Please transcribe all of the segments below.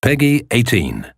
Peggy 18.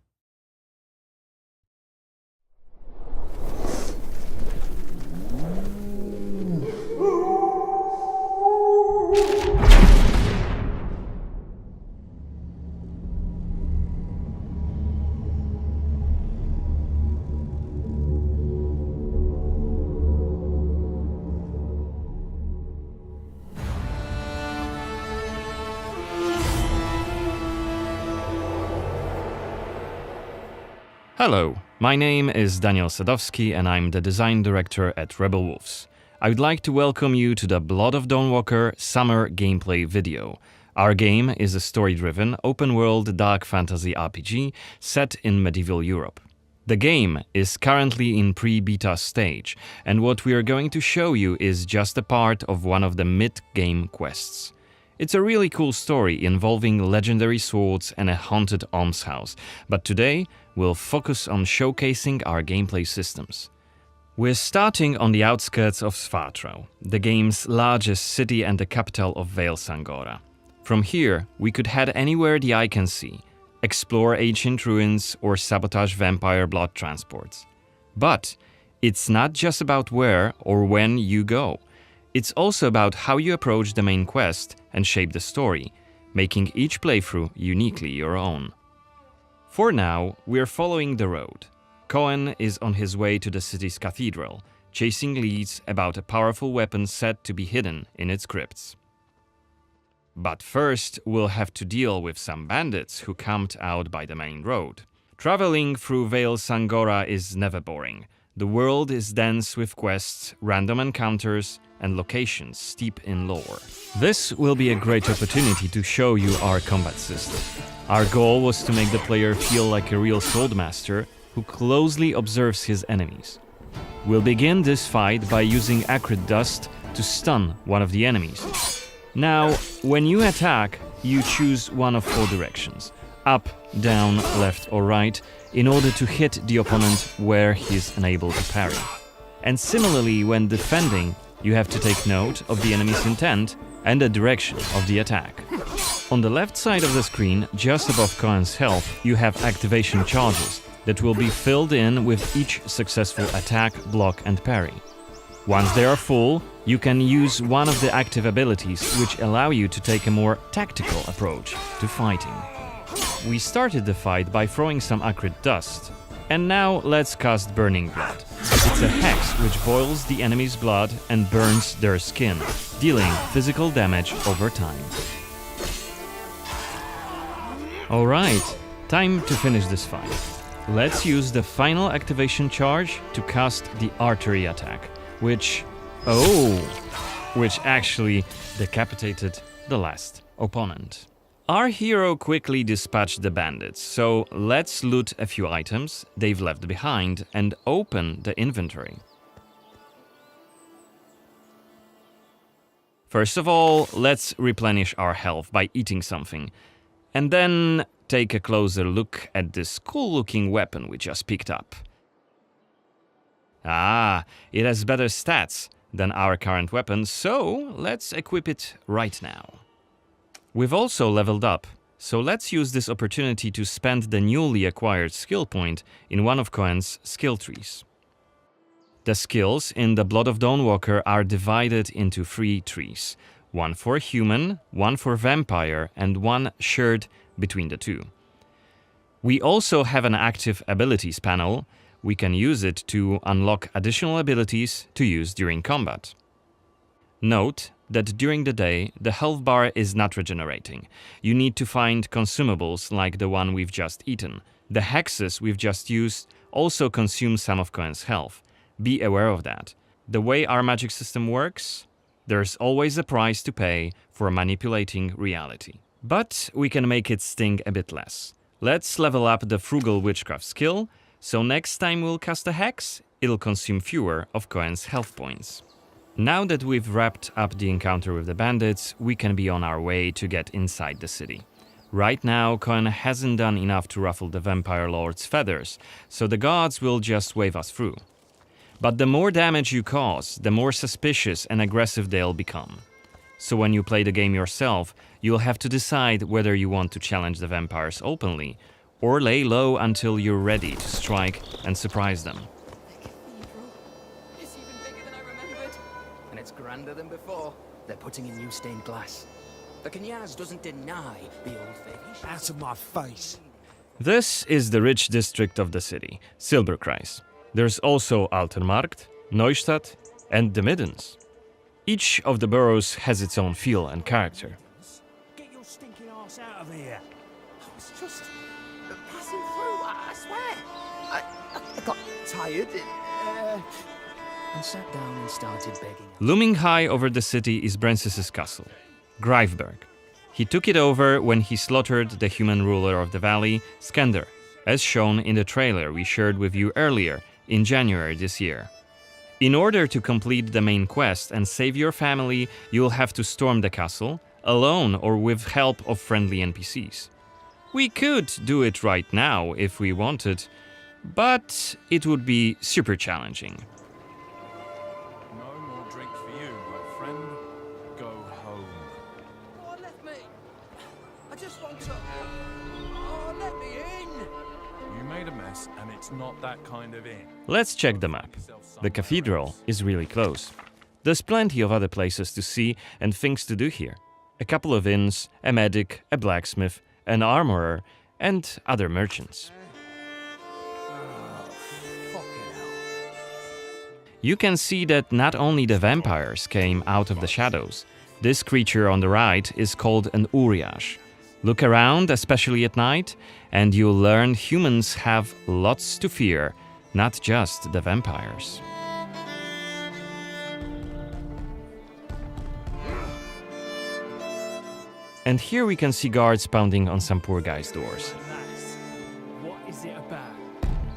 Hello, my name is Daniel Sadowski and I'm the design director at Rebel Wolves. I would like to welcome you to the Blood of Dawnwalker summer gameplay video. Our game is a story-driven, open-world dark fantasy RPG set in medieval Europe. The game is currently in pre-beta stage, and what we are going to show you is just a part of one of the mid-game quests. It's a really cool story involving legendary swords and a haunted almshouse, but today we'll focus on showcasing our gameplay systems. We're starting on the outskirts of Svartro, the game's largest city and the capital of Vale Sangora. From here, we could head anywhere the eye can see, explore ancient ruins or sabotage vampire blood transports. But it's not just about where or when you go. It's also about how you approach the main quest and shape the story, making each playthrough uniquely your own. For now, we're following the road. Cohen is on his way to the city's cathedral, chasing leads about a powerful weapon said to be hidden in its crypts. But first, we'll have to deal with some bandits who camped out by the main road. Traveling through Vale Sangora is never boring. The world is dense with quests, random encounters, and locations steep in lore. This will be a great opportunity to show you our combat system. Our goal was to make the player feel like a real swordmaster who closely observes his enemies. We'll begin this fight by using acrid dust to stun one of the enemies. Now, when you attack, you choose one of four directions: up, down, left or right, in order to hit the opponent where he is unable to parry. And similarly, when defending, you have to take note of the enemy's intent and the direction of the attack. On the left side of the screen, just above Cohen's health, you have activation charges that will be filled in with each successful attack, block and parry. Once they are full, you can use one of the active abilities which allow you to take a more tactical approach to fighting. We started the fight by throwing some acrid dust, and now let's cast Burning Blood. It's a hex which boils the enemy's blood and burns their skin, dealing physical damage over time. Alright, time to finish this fight. Let's use the final activation charge to cast the artery attack, which actually decapitated the last opponent. Our hero quickly dispatched the bandits, so let's loot a few items they've left behind and open the inventory. First of all, let's replenish our health by eating something, and then take a closer look at this cool-looking weapon we just picked up. It has better stats than our current weapon, so let's equip it right now. We've also leveled up, so let's use this opportunity to spend the newly acquired skill point in one of Cohen's skill trees. The skills in the Blood of Dawnwalker are divided into 3 trees, one for human, one for vampire, and one shared between the two. We also have an active abilities panel. We can use it to unlock additional abilities to use during combat. Note that during the day, the health bar is not regenerating. You need to find consumables like the one we've just eaten. The hexes we've just used also consume some of Cohen's health. Be aware of that. The way our magic system works, there's always a price to pay for manipulating reality. But we can make it sting a bit less. Let's level up the Frugal Witchcraft skill, so next time we'll cast a hex, it'll consume fewer of Cohen's health points. Now that we've wrapped up the encounter with the bandits, we can be on our way to get inside the city. Right now, Cohen hasn't done enough to ruffle the vampire lord's feathers, so the guards will just wave us through. But the more damage you cause, the more suspicious and aggressive they'll become. So when you play the game yourself, you'll have to decide whether you want to challenge the vampires openly, or lay low until you're ready to strike and surprise them. The cathedral is even bigger than I remembered. And it's grander than before. They're putting in new stained glass. The Knyaz doesn't deny the old faith. Out of my face. This is the rich district of the city, Silberkreis. There's also Altermarkt, Neustadt, and the Middens. Each of the boroughs has its own feel and character. Get your stinking ass out of here. I was just passing through, I swear. I got tired and sat down and started begging. Looming high over the city is Brensis's castle, Greifberg. He took it over when he slaughtered the human ruler of the valley, Skender, as shown in the trailer we shared with you earlier in January this year. In order to complete the main quest and save your family, you'll have to storm the castle, alone or with help of friendly NPCs. We could do it right now if we wanted, but it would be super challenging. No more drink for you, my friend. Go home. Oh, let me. I just want to. Oh, let me in. You made a mess, and it's not that kind of inn. Let's check the map. The cathedral is really close. There's plenty of other places to see and things to do here. A couple of inns, a medic, a blacksmith, an armorer, and other merchants. You can see that not only the vampires came out of the shadows. This creature on the right is called an Uriash. Look around, especially at night, and you'll learn humans have lots to fear, not just the vampires. And here we can see guards pounding on some poor guy's doors. What is it about?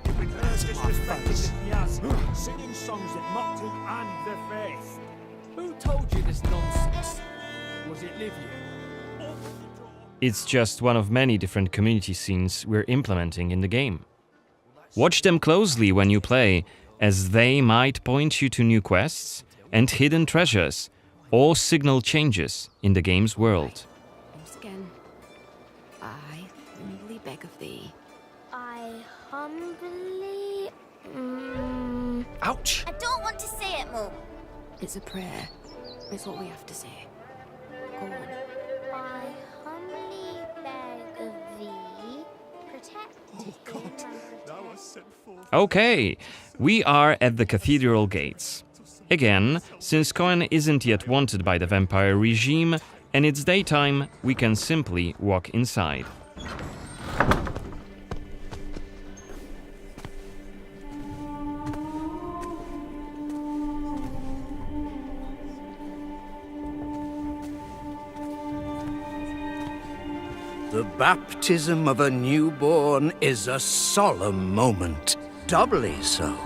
You've been disrespecting the Knyaz, singing songs that mocked him and the faith. Who told you this nonsense? Was it Livia? It's just one of many different community scenes we're implementing in the game. Watch them closely when you play, as they might point you to new quests and hidden treasures, or signal changes in the game's world. Once again, I humbly beg of thee. I humbly... Ouch! I don't want to say it, Mum. It's a prayer. It's what we have to say. Go on. I humbly beg of thee, protect him and protect. Okay, we are at the cathedral gates. Again, since Cohen isn't yet wanted by the vampire regime, and it's daytime, we can simply walk inside. The baptism of a newborn is a solemn moment, doubly so.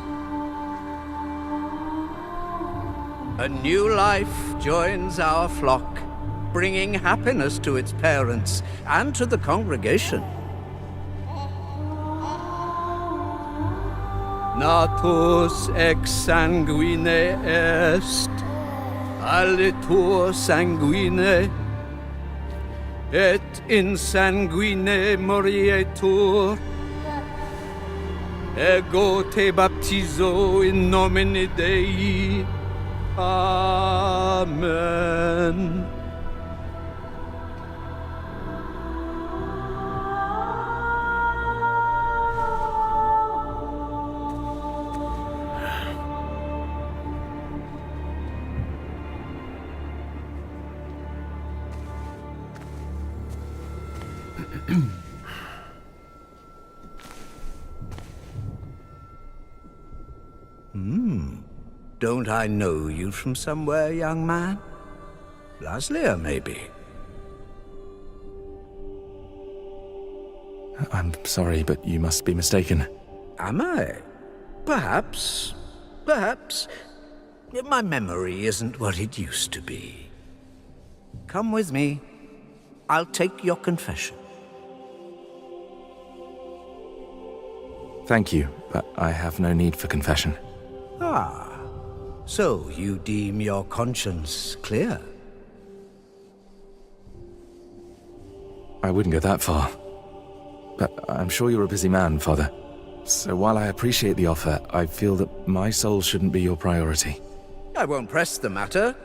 A new life joins our flock, bringing happiness to its parents and to the congregation. Natus ex sanguine est, alitur sanguine, et in sanguine morietur. Ego te baptizo in nomine Dei. Amen. Don't I know you from somewhere, young man? Laslia, maybe? I'm sorry, but you must be mistaken. Am I? Perhaps. Perhaps. My memory isn't what it used to be. Come with me. I'll take your confession. Thank you, but I have no need for confession. Ah. So you deem your conscience clear? I wouldn't go that far. but I'm sure you're a busy man, Father. So while I appreciate the offer, I feel that my soul shouldn't be your priority. I won't press the matter.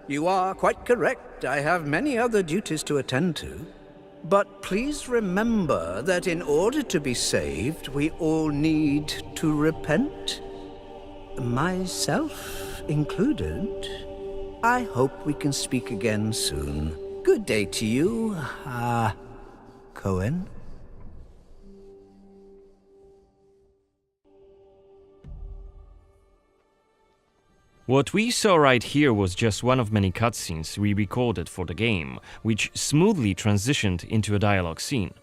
You are quite correct. I have many other duties to attend to. But please remember that in order to be saved, we all need to repent. Myself included. I hope we can speak again soon. Good day to you, Cohen. What we saw right here was just one of many cutscenes we recorded for the game, which smoothly transitioned into a dialogue scene.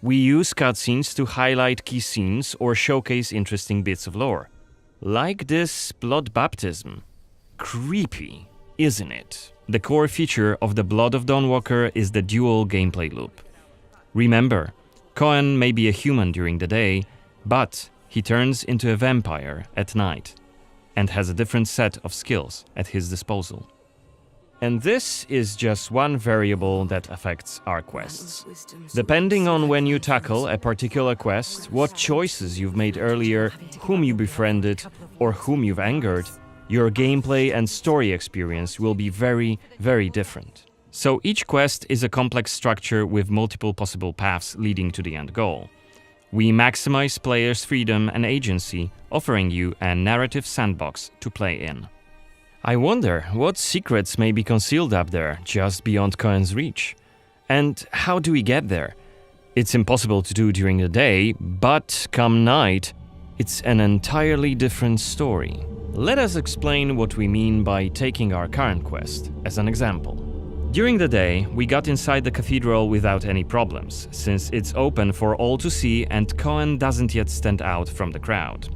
We use cutscenes to highlight key scenes or showcase interesting bits of lore. Like this blood baptism. Creepy, isn't it? The core feature of the Blood of Dawnwalker is the dual gameplay loop. Remember, Cohen may be a human during the day, but he turns into a vampire at night, and has a different set of skills at his disposal. And this is just one variable that affects our quests. Depending on when you tackle a particular quest, what choices you've made earlier, whom you befriended, or whom you've angered, your gameplay and story experience will be very, very different. So each quest is a complex structure with multiple possible paths leading to the end goal. We maximize players' freedom and agency, offering you a narrative sandbox to play in. I wonder what secrets may be concealed up there, just beyond Cohen's reach. And how do we get there? It's impossible to do during the day, but come night, it's an entirely different story. Let us explain what we mean by taking our current quest as an example. During the day, we got inside the cathedral without any problems, since it's open for all to see and Cohen doesn't yet stand out from the crowd.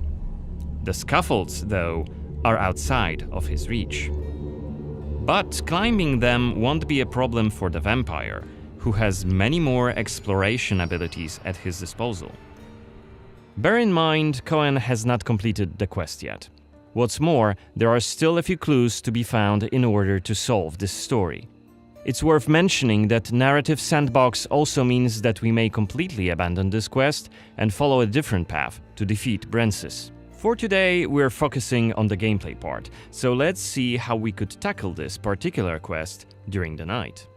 The scaffolds, though, are outside of his reach. But climbing them won't be a problem for the vampire, who has many more exploration abilities at his disposal. Bear in mind, Cohen has not completed the quest yet. What's more, there are still a few clues to be found in order to solve this story. It's worth mentioning that narrative sandbox also means that we may completely abandon this quest and follow a different path to defeat Brensis. For today, we're focusing on the gameplay part, so let's see how we could tackle this particular quest during the night.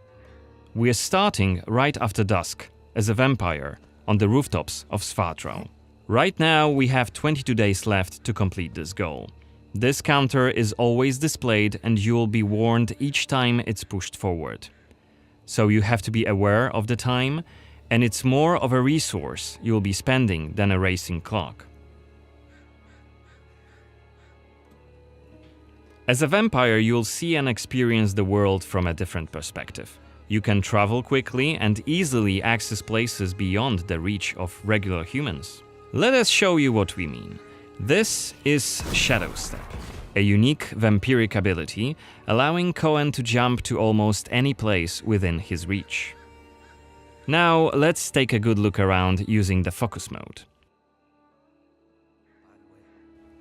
We're starting right after dusk, as a vampire, on the rooftops of Svatro. Right now, we have 22 days left to complete this goal. This counter is always displayed and you'll be warned each time it's pushed forward. So you have to be aware of the time, and it's more of a resource you'll be spending than a racing clock. As a vampire, you'll see and experience the world from a different perspective. You can travel quickly and easily access places beyond the reach of regular humans. Let us show you what we mean. This is Shadow Step, a unique vampiric ability allowing Cohen to jump to almost any place within his reach. Now let's take a good look around using the focus mode.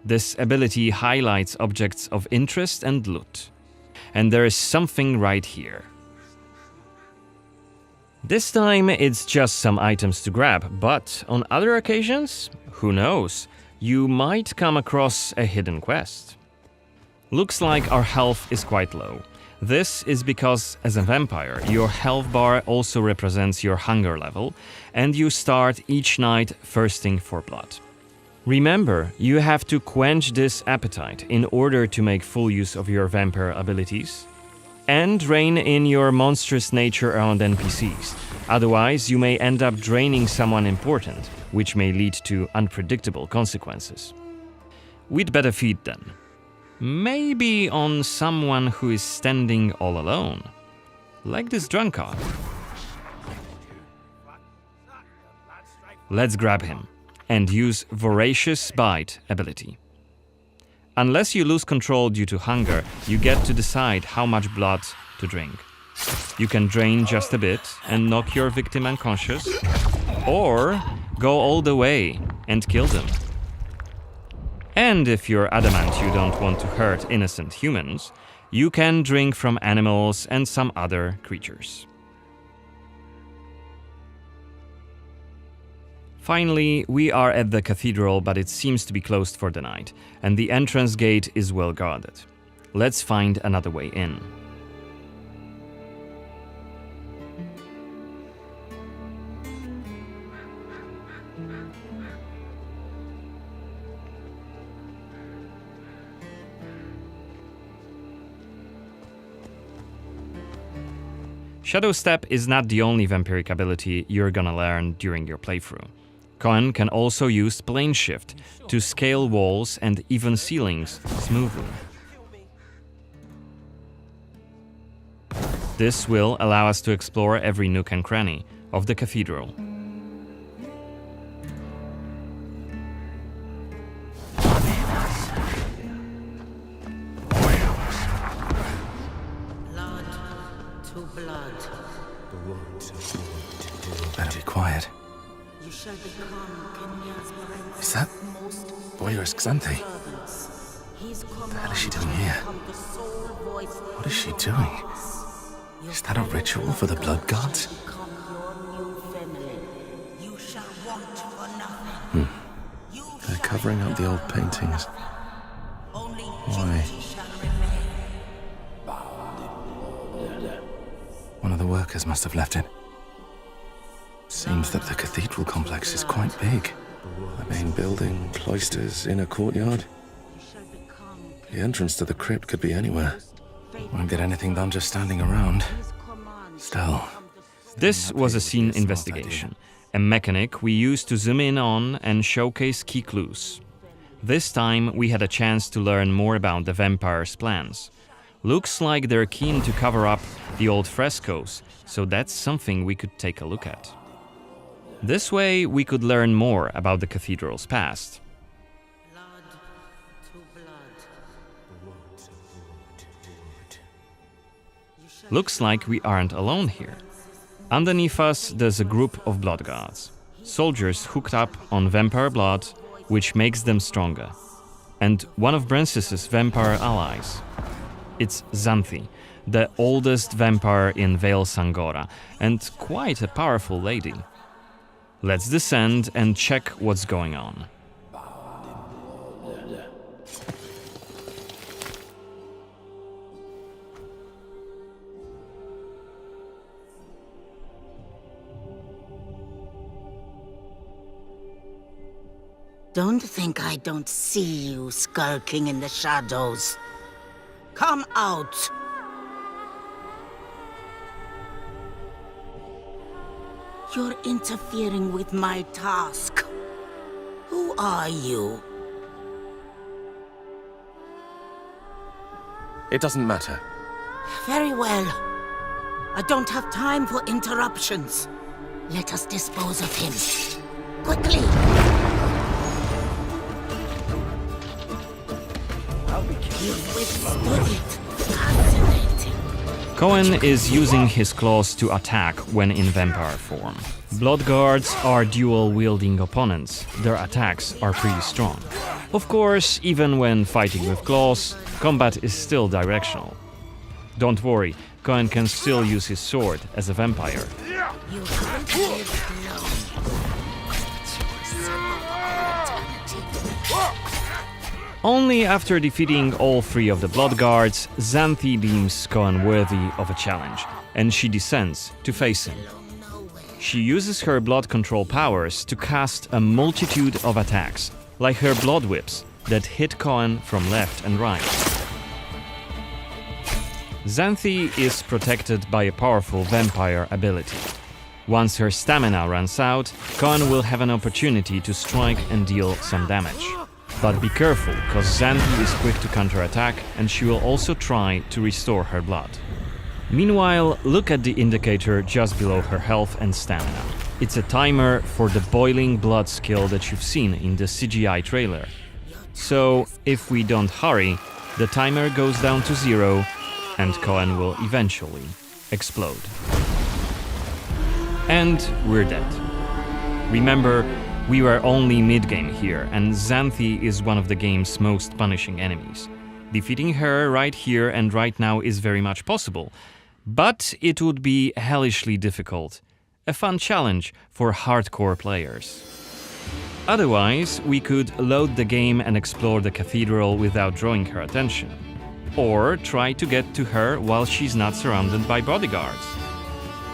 This ability highlights objects of interest and loot. And there is something right here. This time it's just some items to grab, but on other occasions, who knows? You might come across a hidden quest. Looks like our health is quite low. This is because, as a vampire, your health bar also represents your hunger level, and you start each night thirsting for blood. Remember, you have to quench this appetite in order to make full use of your vampire abilities, and rein in your monstrous nature around NPCs. Otherwise, you may end up draining someone important, which may lead to unpredictable consequences. We'd better feed then. Maybe on someone who is standing all alone. Like this drunkard. Let's grab him and use Voracious Bite ability. Unless you lose control due to hunger, you get to decide how much blood to drink. You can drain just a bit and knock your victim unconscious, or go all the way and kill them. And if you're adamant you don't want to hurt innocent humans, you can drink from animals and some other creatures. Finally, we are at the cathedral, but it seems to be closed for the night, and the entrance gate is well guarded. Let's find another way in. Shadow Step is not the only vampiric ability you're gonna learn during your playthrough. Cohen can also use plane shift to scale walls and even ceilings smoothly. This will allow us to explore every nook and cranny of the cathedral. Better be quiet. Is that voyeurist Xanthi? What the hell is she doing here? What is she doing? Is that a ritual for the blood gods? They're covering up the old paintings. Why? One of the workers must have left it. Seems that the cathedral complex is quite big. The main building, cloisters, inner courtyard. The entrance to the crypt could be anywhere. Won't get anything done just standing around. Still. This was a scene investigation, a mechanic we used to zoom in on and showcase key clues. This time we had a chance to learn more about the vampire's plans. Looks like they're keen to cover up the old frescoes, so that's something we could take a look at. This way we could learn more about the cathedral's past. Looks like we aren't alone here. Underneath us there's a group of blood guards, soldiers hooked up on vampire blood, which makes them stronger, and one of Brances's vampire allies. It's Xanthi, the oldest vampire in Vale Sangora, and quite a powerful lady. Let's descend and check what's going on. Don't think I don't see you skulking in the shadows. Come out! You're interfering with my task. Who are you? It doesn't matter. Very well. I don't have time for interruptions. Let us dispose of him. Quickly! You've withstood it. Fascinating. Cohen is using his claws to attack when in vampire form. Blood guards are dual-wielding opponents. Their attacks are pretty strong. Of course, even when fighting with claws, combat is still directional. Don't worry, Cohen can still use his sword as a vampire. You haven't lived long. Only after defeating all three of the blood guards, Xanthi deems Cohen worthy of a challenge, and she descends to face him. She uses her blood control powers to cast a multitude of attacks, like her blood whips that hit Cohen from left and right. Xanthi is protected by a powerful vampire ability. Once her stamina runs out, Cohen will have an opportunity to strike and deal some damage. But be careful, cause Xanthi is quick to counterattack and she will also try to restore her blood. Meanwhile, look at the indicator just below her health and stamina. It's a timer for the boiling blood skill that you've seen in the CGI trailer. So, if we don't hurry, the timer goes down to 0 and Cohen will eventually explode. And we're dead. Remember, we were only mid-game here, and Xanthi is one of the game's most punishing enemies. Defeating her right here and right now is very much possible, but it would be hellishly difficult. A fun challenge for hardcore players. Otherwise, we could load the game and explore the cathedral without drawing her attention. Or try to get to her while she's not surrounded by bodyguards.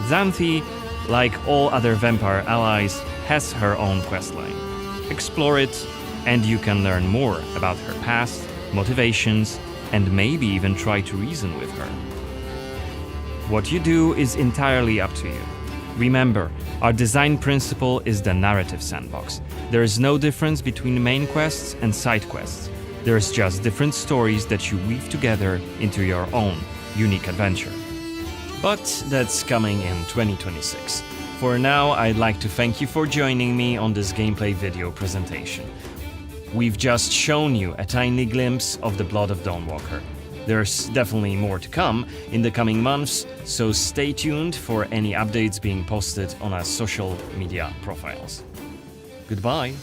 Xanthi, like all other vampire allies, has her own questline. Explore it, and you can learn more about her past, motivations, and maybe even try to reason with her. What you do is entirely up to you. Remember, our design principle is the narrative sandbox. There is no difference between main quests and side quests. There's just different stories that you weave together into your own unique adventure. But that's coming in 2026. For now, I'd like to thank you for joining me on this gameplay video presentation. We've just shown you a tiny glimpse of the Blood of Dawnwalker. There's definitely more to come in the coming months, so stay tuned for any updates being posted on our social media profiles. Goodbye!